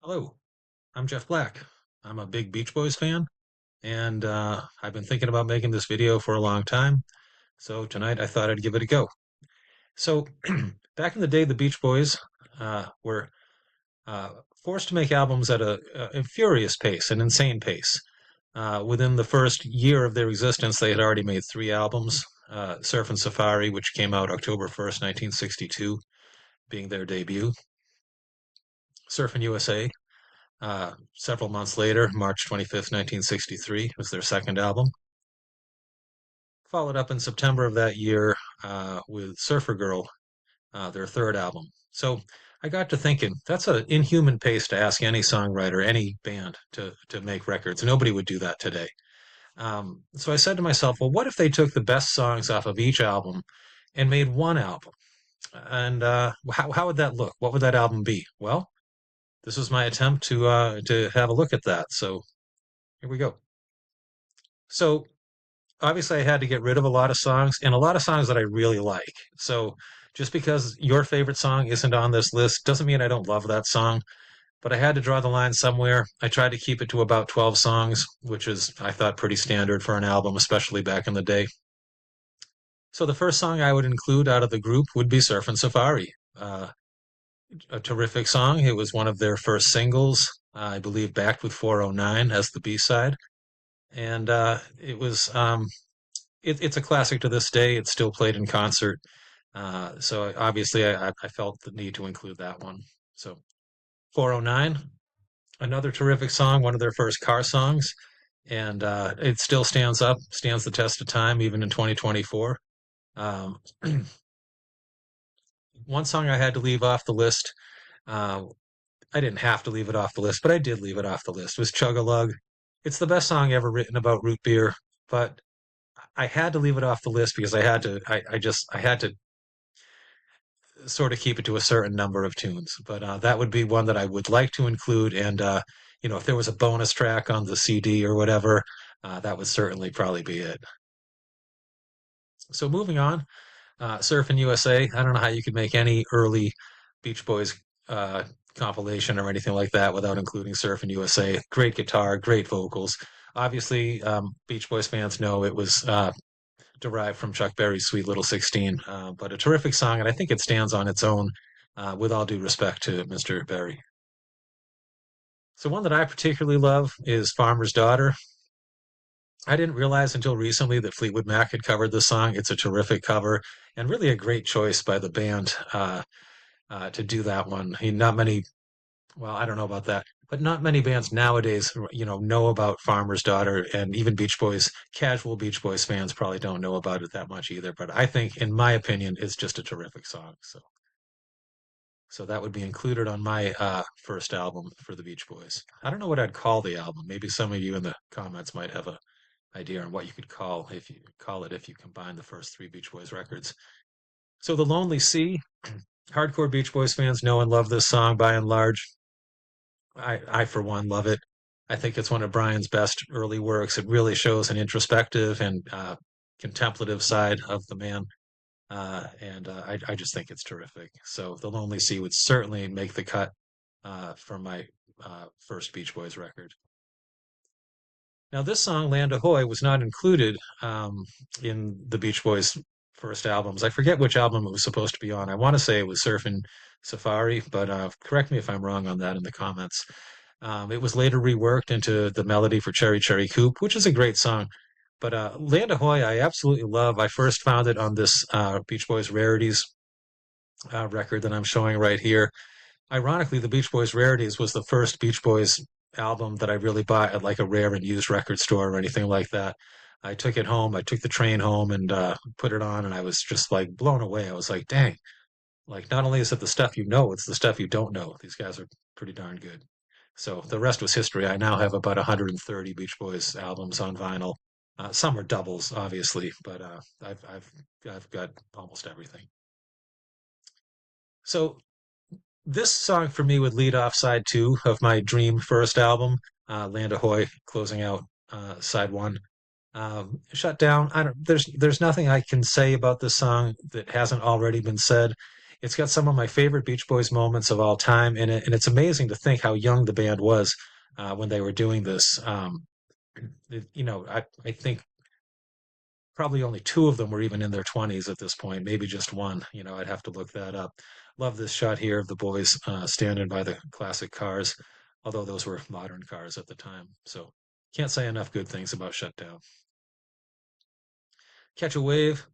Hello, I'm Jeff Black. I'm a big Beach Boys fan, and I've been thinking about making this video for a long time. So tonight I thought I'd give it a go. So back in the day, the Beach Boys were uh, forced to make albums at a furious pace, an insane pace. Within the first year of their existence, they had already made three albums. Surf and Safari, which came out October 1st, 1962, being their debut. Surf and USA, several months later, March 25th, 1963, was their second album. Followed up in September of that year with Surfer Girl, their third album. So I got to thinking, that's an inhuman pace to ask any songwriter, any band to make records. Nobody would do that today. So I said to myself, well, what if they took the best songs off of each album and made one album? And how would that look? What would that album be? Well, this was my attempt to have a look at that. So here we go. So obviously I had to get rid of a lot of songs and a lot of songs that I really like. So just because your favorite song isn't on this list doesn't mean I don't love that song, but I had to draw the line somewhere. I tried to keep it to about 12 songs, which is, I thought, pretty standard for an album, especially back in the day. So the first song I would include out of the group would be Surf and Safari. A terrific song. It was one of their first singles, I believe, backed with 409 as the B-side. And it's a classic to this day. It's still played in concert. So obviously, I felt the need to include that one. So 409, another terrific song, one of their first car songs, and it still stands the test of time, even in 2024. Um, One song I had to leave off the list. Uh, I didn't have to leave it off the list, but I did leave it off the list. Was Chug a Lug. It's the best song ever written about root beer, but I had to leave it off the list because I had to sort of keep it to a certain number of tunes. But that would be one that I would like to include. And if there was a bonus track on the CD or whatever, that would certainly probably be it. So moving on, Surfing USA. I don't know how you could make any early Beach Boys compilation or anything like that without including Surfing USA. Great guitar, great vocals. Obviously, Beach Boys fans know it was derived from Chuck Berry's Sweet Little 16, but a terrific song, and I think it stands on its own, with all due respect to Mr. Berry. So, one that I particularly love is Farmer's Daughter. I didn't realize until recently that Fleetwood Mac had covered this song. It's a terrific cover and really a great choice by the band to do that one. Not many, well, I don't know about that, but not many bands nowadays, know about Farmer's Daughter, and even Beach Boys, casual Beach Boys fans probably don't know about it that much either. But I think, in my opinion, it's just a terrific song. So that would be included on my first album for the Beach Boys. I don't know what I'd call the album. Maybe some of you in the comments might have a idea on what you could call it if you combine the first three Beach Boys records. So The Lonely Sea, hardcore Beach Boys fans know and love this song by and large. I for one love it. I think it's one of Brian's best early works. It really shows an introspective and contemplative side of the man, and I just think it's terrific. So The Lonely Sea would certainly make the cut from my first Beach Boys record. Now, this song, Land Ahoy, was not included in the Beach Boys' first albums. I forget which album it was supposed to be on. I want to say it was Surfin' Safari, but correct me if I'm wrong on that in the comments. It was later reworked into the melody for Cherry Cherry Coupe, which is a great song. But Land Ahoy, I absolutely love. I first found it on this Beach Boys Rarities record that I'm showing right here. Ironically, the Beach Boys Rarities was the first Beach Boys album that I really bought at like a rare and used record store or anything like that. I took it home. I took the train home and put it on, and I was just like blown away. I was like, dang, like not only is it the stuff you know, it's the stuff you don't know. These guys are pretty darn good. So the rest was history. I now have about 130 Beach Boys albums on vinyl. Some are doubles, obviously, but I've got almost everything. So this song for me would lead off side two of my dream first album, Land Ahoy, closing out side one. Shut Down. I don't. There's nothing I can say about this song that hasn't already been said. It's got some of my favorite Beach Boys moments of all time, and it's amazing to think how young the band was when they were doing this. I think probably only two of them were even in their 20s at this point, maybe just one. I'd have to look that up. Love this shot here of the boys standing by the classic cars, although those were modern cars at the time. So can't say enough good things about Shutdown. Catch a Wave.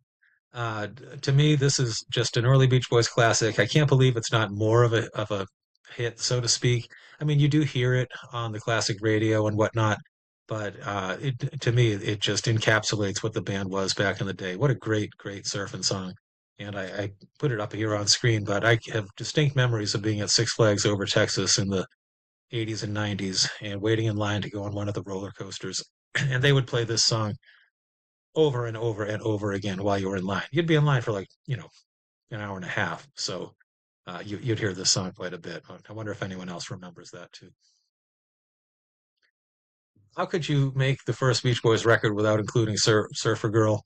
To me, this is just an early Beach Boys classic. I can't believe it's not more of a hit, so to speak. I mean, you do hear it on the classic radio and whatnot, but to me, it just encapsulates what the band was back in the day. What a great, great surfing song. And I put it up here on screen, but I have distinct memories of being at Six Flags Over Texas in the 80s and 90s and waiting in line to go on one of the roller coasters. And they would play this song over and over and over again while you were in line. You'd be in line for like, an hour and a half. So you'd hear this song quite a bit. I wonder if anyone else remembers that too. How could you make the first Beach Boys record without including Surfer Girl?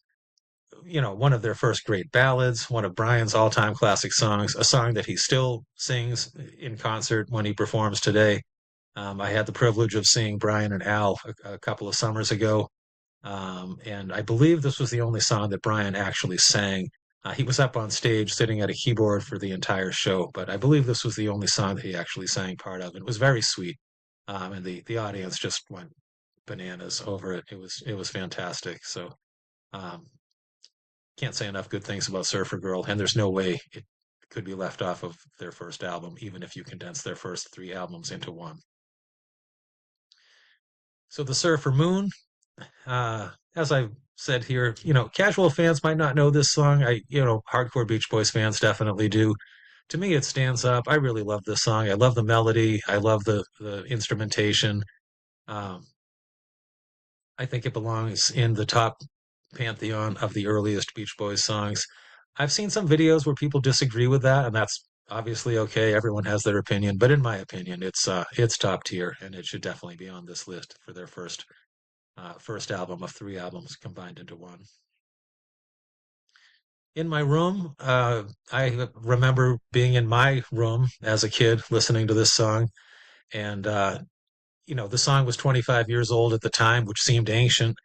One of their first great ballads, one of Brian's all-time classic songs, a song that he still sings in concert when he performs today. I had the privilege of seeing Brian and Al a couple of summers ago. And I believe this was the only song that Brian actually sang. He was up on stage sitting at a keyboard for the entire show, but I believe this was the only song that he actually sang part of. It was very sweet. And the audience just went bananas over it. It was fantastic. So um, can't say enough good things about Surfer Girl, and there's no way it could be left off of their first album, even if you condense their first three albums into one. So the Surfer Moon, as I've said here, casual fans might not know this song. Hardcore Beach Boys fans definitely do. To me, it stands up. I really love this song. I love the melody. I love the instrumentation. Um, I think it belongs in the top pantheon of the earliest Beach Boys songs. I've seen some videos where people disagree with that, and that's obviously okay. Everyone has their opinion, but in my opinion, it's top tier, and it should definitely be on this list for their first album of three albums combined into one. In my room, I remember being in my room as a kid listening to this song, and the song was 25 years old at the time, which seemed ancient.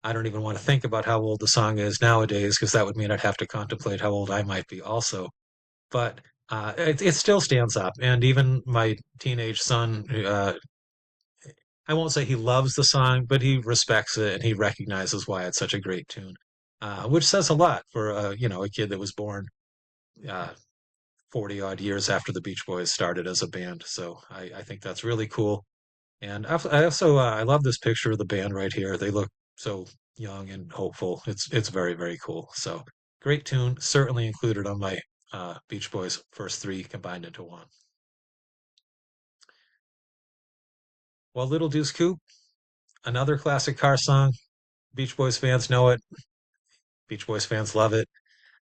I don't even want to think about how old the song is nowadays, because that would mean I'd have to contemplate how old I might be also. But it still stands up, and even my teenage son, I won't say he loves the song, but he respects it and he recognizes why it's such a great tune, which says a lot for a kid that was born uh, 40 odd years after the Beach Boys started as a band. So I think that's really cool. And I also I love this picture of the band right here. They look so young and hopeful. It's very, very cool. So great tune, certainly included on my Beach Boys first three combined into one. Well, Little Deuce Coupe, another classic car song. Beach Boys fans know it. Beach Boys fans love it.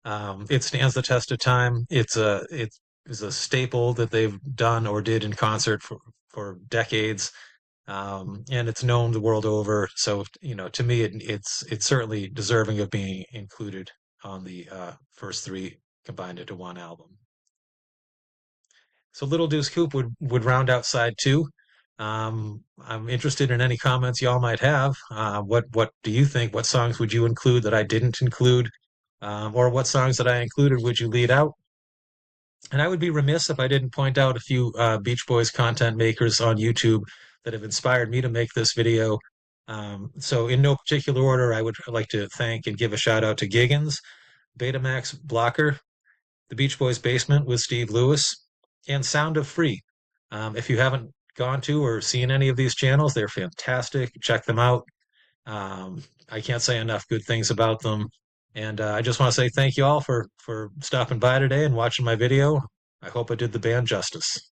It stands the test of time. It is a staple that they've done or did in concert for decades, and it's known the world over. So to me, it's certainly deserving of being included on the first three combined into one album. So Little Deuce Coupe would round out side two. I'm interested in any comments y'all might have. What do you think? What songs would you include that I didn't include? Or what songs that I included would you lead out? And I would be remiss if I didn't point out a few Beach Boys content makers on YouTube that have inspired me to make this video. So in no particular order, I would like to thank and give a shout out to Giggens, Betamax Blocker, The Beach Boys Basement with Steve Lewis, and Sound of Free. If you haven't gone to or seen any of these channels, they're fantastic. Check them out. I can't say enough good things about them. And I just want to say thank you all for stopping by today and watching my video. I hope I did the band justice.